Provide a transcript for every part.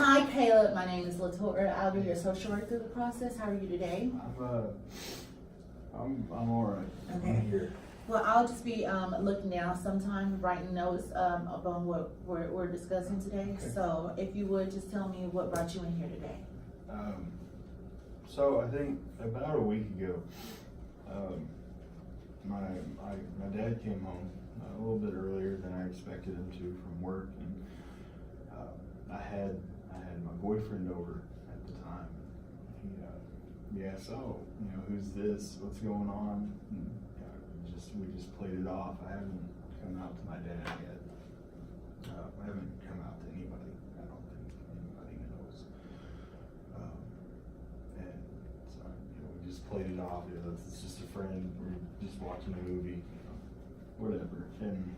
Hi, Caleb. My name is Latour. I'll be your social worker through the process. How are you today? I'm all right. Okay. I'm here. Well, I'll just be looking down sometime, writing notes upon what we're discussing today. Okay. So if you would just tell me what brought you in here today. So I think about a week ago, my dad came home a little bit earlier than I expected him to from work, and I had my boyfriend over at the time. He asked, "Oh, who's this? What's going on?" And, we just played it off. I haven't come out to my dad yet. I haven't come out to anybody. I don't think anybody knows. And so we just played it off. It's just a friend. We're just watching a movie, whatever. And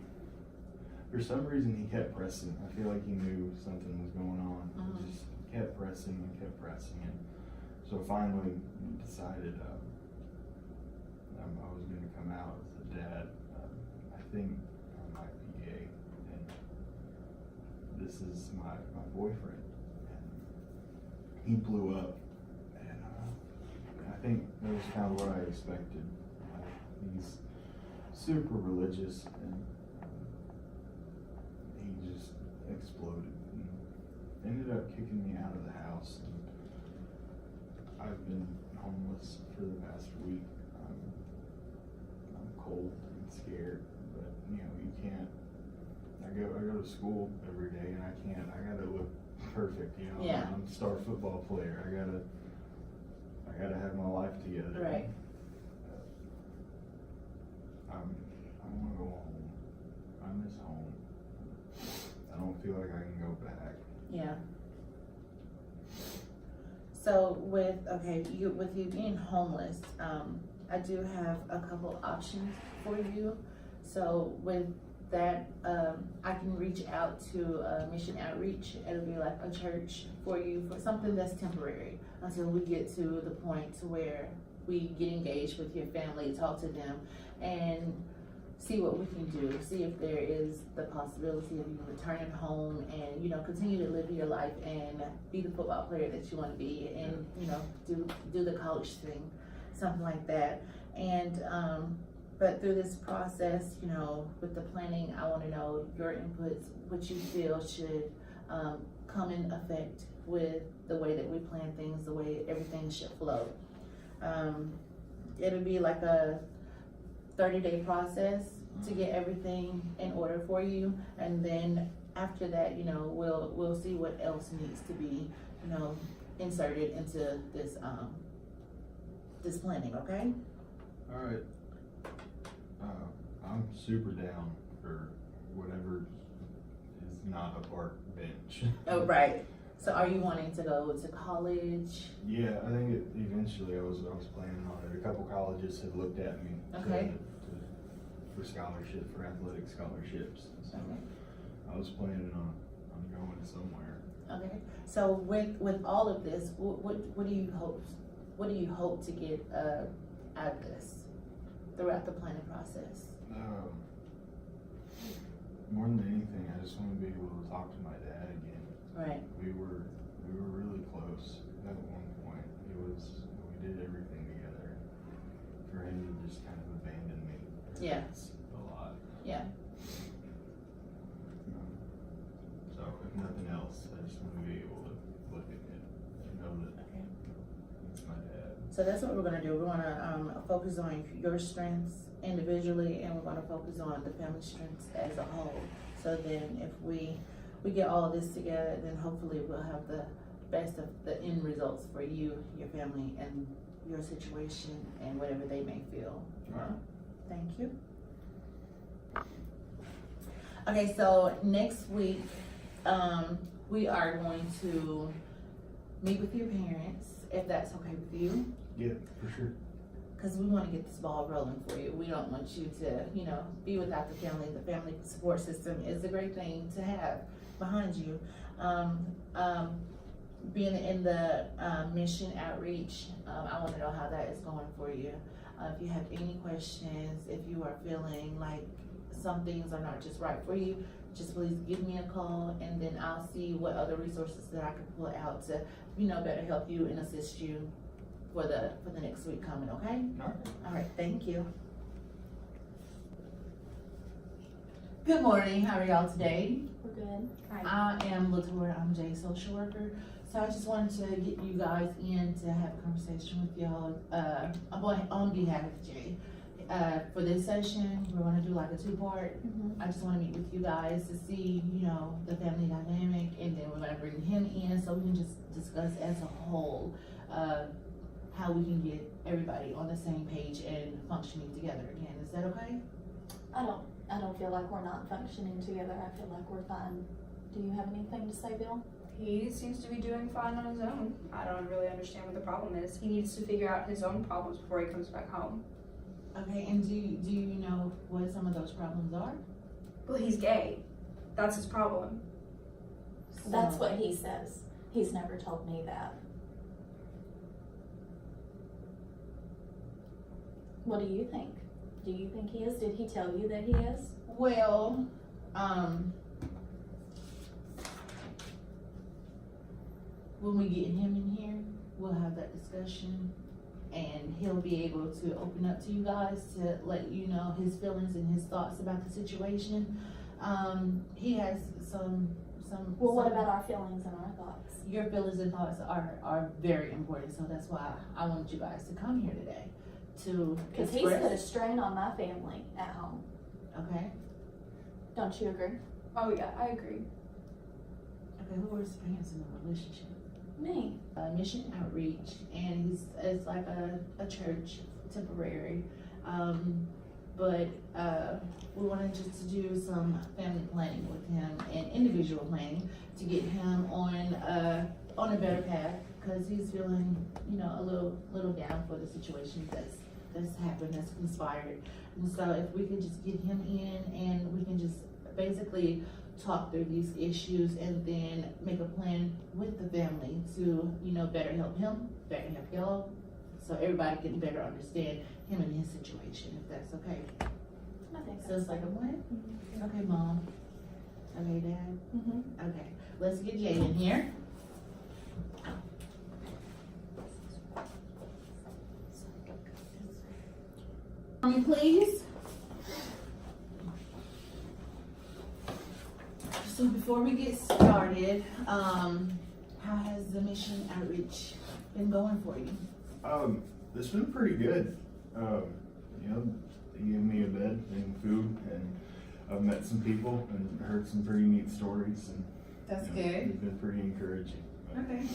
for some reason, he kept pressing. I feel like he knew something was going on. He just kept pressing and kept pressing. And so finally, we decided I was going to come out as a dad. I think I might be gay, and this is my boyfriend. And he blew up, and I think that was kind of what I expected. He's super religious, and he just exploded and ended up kicking me out of the house. And I've been homeless for the past week. I'm cold and scared, but you can't. I go to school every day, and I gotta look perfect. Yeah. I'm a star football player. I gotta have my life together. Right. I want to go home. I miss home. I don't feel like I can go back. Yeah. So with you being homeless, I do have a couple options for you. So with that, I can reach out to Mission Outreach. It'll be like a church for you for something that's temporary until we get to the point to where we get engaged with your family, talk to them, and see what we can do. See if there is the possibility of you returning home and continue to live your life and be the football player that you want to be, and do the college thing, something like that. And but through this process, with the planning, I want to know your inputs, what you feel should come in effect with the way that we plan things, the way everything should flow. It'll be like a 30-day process to get everything in order for you, and then after that, we'll see what else needs to be, inserted into this this planning. Okay. All right. I'm super down for whatever is not a park bench. Oh, right. So are you wanting to go to college? Yeah, I think eventually I was planning on it. A couple colleges had looked at me for scholarship, for athletic scholarships. So I was planning on going somewhere. Okay. So with all of this, what do you hope to get out of this throughout the planning process? More than anything, I just want to be able to talk to my dad again. Right. We were really close at one point. We did everything together. For him to just kind of abandon me. Yeah. It's a lot. Yeah. So if nothing else, I just want to be able to look at it and know that it's my dad. So that's what we're gonna do. We're gonna focus on your strengths individually, and we're gonna focus on the family strengths as a whole. So then if we get all of this together, then hopefully we'll have the best of the end results for you, your family, and your situation, and whatever they may feel. All right. Thank you. Okay, so next week, we are going to meet with your parents, if that's okay with you. Yeah, for sure. Because we want to get this ball rolling for you. We don't want you to, be without the family. The family support system is a great thing to have behind you. Being in the mission outreach, I want to know how that is going for you. If you have any questions, if you are feeling like some things are not just right for you, just please give me a call, and then I'll see what other resources that I can pull out to, better help you and assist you for the next week coming, okay? All right. All right, thank you. Good morning, how are y'all today? We're good. I am Latoya, I'm Jay's social worker. So I just wanted to get you guys in to have a conversation with y'all, on behalf of Jay. For this session, we're gonna do like a two-part. I just wanna meet with you guys to see, the family dynamic, and then we're gonna bring him in so we can just discuss as a whole, how we can get everybody on the same page and functioning together again. Is that okay? I don't feel like we're not functioning together. I feel like we're fine. Do you have anything to say, Bill? He seems to be doing fine on his own. I don't really understand what the problem is. He needs to figure out his own problems before he comes back home. Okay, and do you know what some of those problems are? Well, he's gay. That's his problem. That's what he says. He's never told me that. What do you think? Do you think he is? Did he tell you that he is? Well, when we get him in here, we'll have that discussion, and he'll be able to open up to you guys to let you know his feelings and his thoughts about the situation. He has some. Well, what about our feelings and our thoughts? Your feelings and thoughts are very important, so that's why I wanted you guys to come here today to Because he's put a strain on my family at home. Okay. Don't you agree? Oh yeah, I agree. Okay, who wears pants in the relationship? Me. Mission outreach, and it's like a church, temporary. But we wanted just to do some family planning with him and individual planning to get him on a better path, because he's feeling, a little down for the situation that's happened, that's conspired. And so if we could just get him in, and we can just basically talk through these issues, and then make a plan with the family to, better help him, better help y'all, so everybody can better understand him and his situation, if that's okay. I think So it's like a what? Okay, Mom. Okay, Dad. Okay, let's get Jay in here. Please. So before we get started, how has the mission outreach been going for you? It's been pretty good. They gave me a bed and food, and I've met some people and heard some pretty neat stories, and That's good. It's been pretty encouraging. Okay.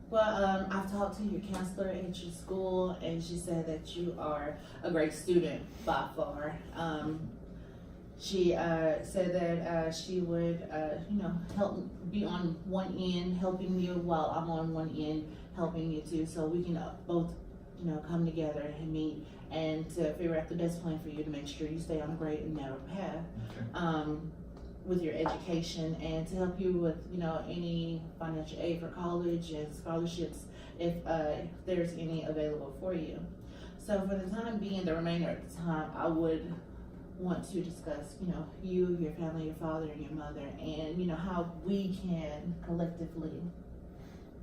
Well, I've talked to your counselor at your school, and she said that you are a great student by far. She said that she would, help be on one end, helping you, while I'm on one end, helping you too, so we can both, come together and meet and to figure out the best plan for you to make sure you stay on a great and narrow path. Okay. With your education, and to help you with, any financial aid for college and scholarships if there's any available for you. So for the time being, the remainder of the time, I would want to discuss, you, your family, your father, and your mother, and, how we can collectively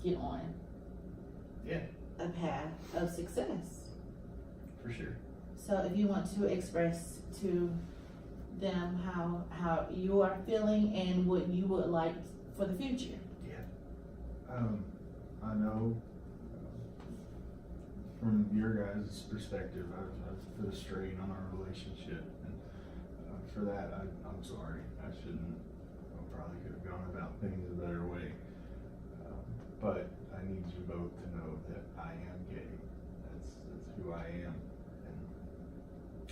get on Yeah, a path of success. for sure. So if you want to express to them how you are feeling and what you would like for the future. Yeah. I know from your guys' perspective, I've put a strain on our relationship, and for that, I'm sorry. I probably could have gone about things a better way. But I need you both to know that I am gay. That's who I am, and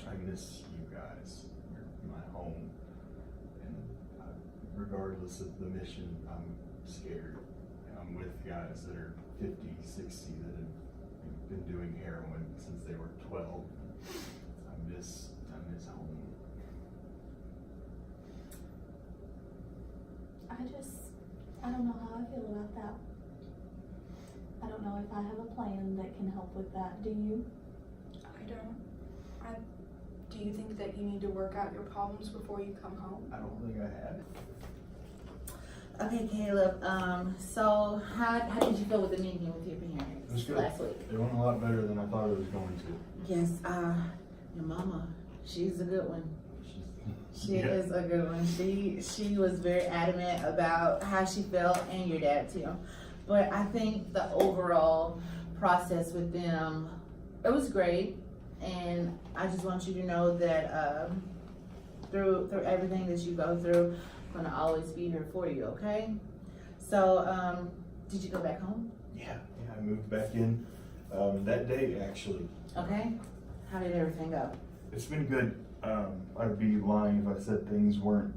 I miss you guys. You're my home, and regardless of the mission, I'm scared. I'm with guys that are 50, 60 that have been doing heroin since they were 12. I miss home. I don't know how I feel about that. I don't know if I have a plan that can help with that. Do you? I don't. Do you think that you need to work out your problems before you come home? I don't think I have. Okay, Caleb, so how did you feel with the meeting with your It was parents good. last week? It went a lot better than I thought it was going to. Yes, your mama, she's a good one. She Yeah. is a good one. She was very adamant about how she felt, and your dad too. But I think the overall process with them, it was great, and I just want you to know that through everything that you go through, I'm gonna always be here for you. Okay? So, did you go back home? Yeah, I moved back in that day actually. Okay. How did everything go? It's been good. I'd be lying if I said things weren't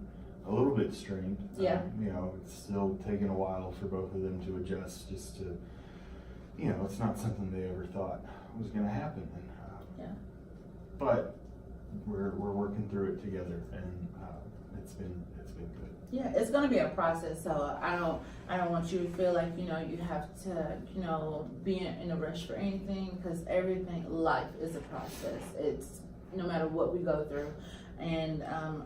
a little bit strained. Yeah. You know, it's still taking a while for both of them to adjust, just to, you know, it's not something they ever thought was going to happen. And, Yeah. But we're working through it together, and it's been good. Yeah, it's gonna be a process, so I don't want you to feel like, you know, you have to, you know, be in a rush for anything, because life is a process. It's no matter what we go through, and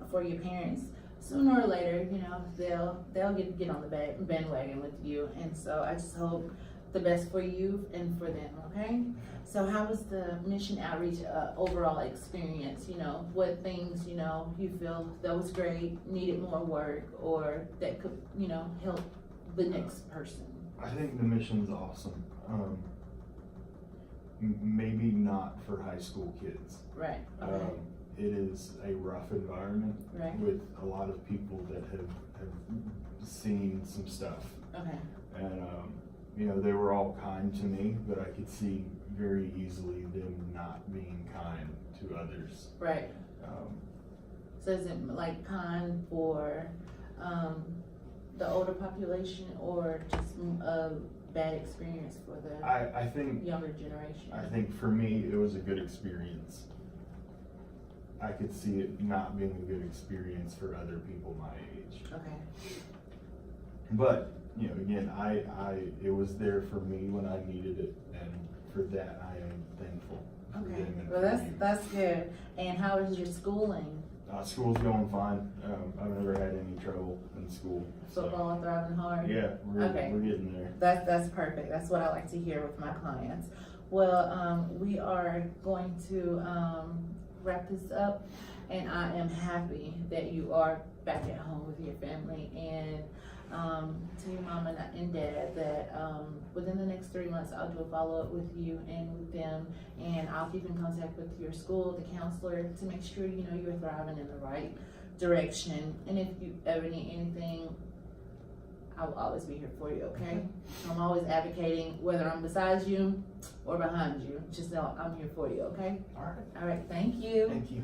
for your parents, sooner or later, you know, they'll get on the bandwagon with you, and so I just hope the best for you and for them. Okay. So how was the mission outreach overall experience? You know, what things, you know, you feel that was great, needed more work, or that could, you know, help the next person? I think the mission's awesome. Maybe not for high school kids. Right. Okay. It is a rough environment Right. with a lot of people that have seen some stuff. Okay. And, you know, they were all kind to me, but I could see very easily them not being kind to others. Right. So is it like kind for the older population, or just a bad experience for the I think younger generation? I think for me it was a good experience. I could see it not being a good experience for other people my age. Okay. But, you know, again, it was there for me when I needed it, and for that I am thankful. For Okay. them and Well, for you. that's good. And how is your schooling? School's going fine. I've never had any trouble in school. So, Football thriving hard? yeah, Okay. we're getting there. That's perfect. That's what I like to hear with my clients. Well, we are going to wrap this up, and I am happy that you are back at home with your family, and to your mom and dad that within the next 3 months I'll do a follow-up with you and with them, and I'll keep in contact with your school, the counselor, to make sure you know you're thriving in the right direction. And if you ever need anything, I will always be here for you. Okay? I'm always advocating, whether I'm beside you or behind you. Just know I'm here for you. Okay? All right. All right. Thank you. Thank you.